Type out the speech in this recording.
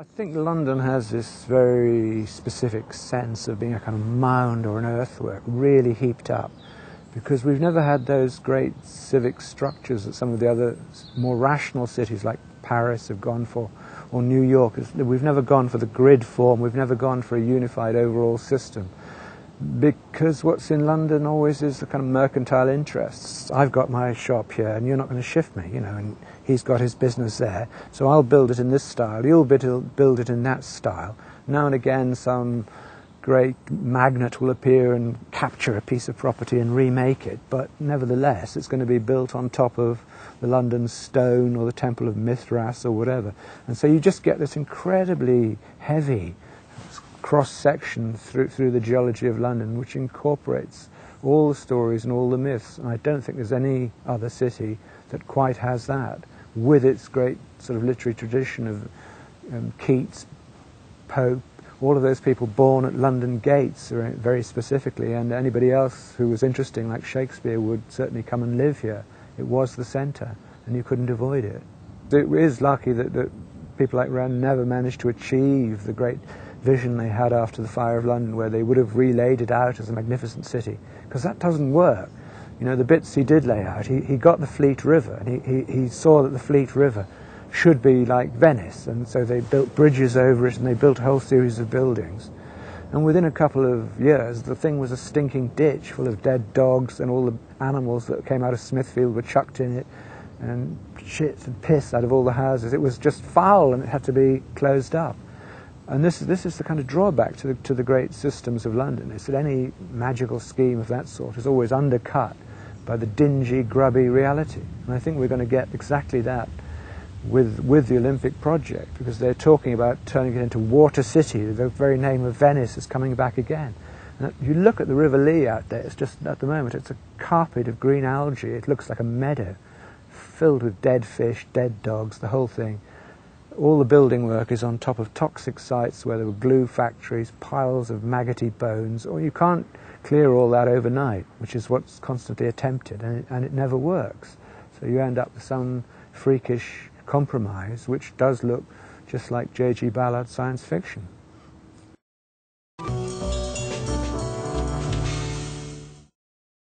I think London has this very specific sense of being a kind of mound or an earthwork, really heaped up, because we've never had those great civic structures that some of the other more rational cities like Paris have gone for, or New York. We've never gone for the grid form, we've never gone for a unified overall system. Because what's in London always is the kind of mercantile interests. I've got my shop here and you're not going to shift me, and he's got his business there, so I'll build it in this style, you'll build it in that style. Now and again some great magnate will appear and capture a piece of property and remake it, but nevertheless it's going to be built on top of the London Stone or the Temple of Mithras or whatever. And so you just get this incredibly heavy cross-section through the geology of London, which incorporates all the stories and all the myths. And I don't think there's any other city that quite has that, with its great sort of literary tradition of Keats, Pope, all of those people born at London gates very specifically, and anybody else who was interesting like Shakespeare would certainly come and live here. It was the centre and you couldn't avoid it. It is lucky that people like Wren never managed to achieve the great vision they had after the Fire of London, where they would have relaid it out as a magnificent city, because that doesn't work. The bits he did lay out, he got the Fleet River, and he saw that the Fleet River should be like Venice, and so they built bridges over it and they built a whole series of buildings. And within a couple of years the thing was a stinking ditch full of dead dogs, and all the animals that came out of Smithfield were chucked in it, and shit and piss out of all the houses. It was just foul and it had to be closed up. And this is the kind of drawback to the great systems of London, is that any magical scheme of that sort is always undercut by the dingy, grubby reality. And I think we're going to get exactly that with the Olympic project, because they're talking about turning it into Water City. The very name of Venice is coming back again. And you look at the River Lee out there, it's just, at the moment, it's a carpet of green algae. It looks like a meadow filled with dead fish, dead dogs, the whole thing. All the building work is on top of toxic sites where there were glue factories, piles of maggoty bones, or you can't clear all that overnight, which is what's constantly attempted, and it never works. So you end up with some freakish compromise which does look just like J.G. Ballard's science fiction.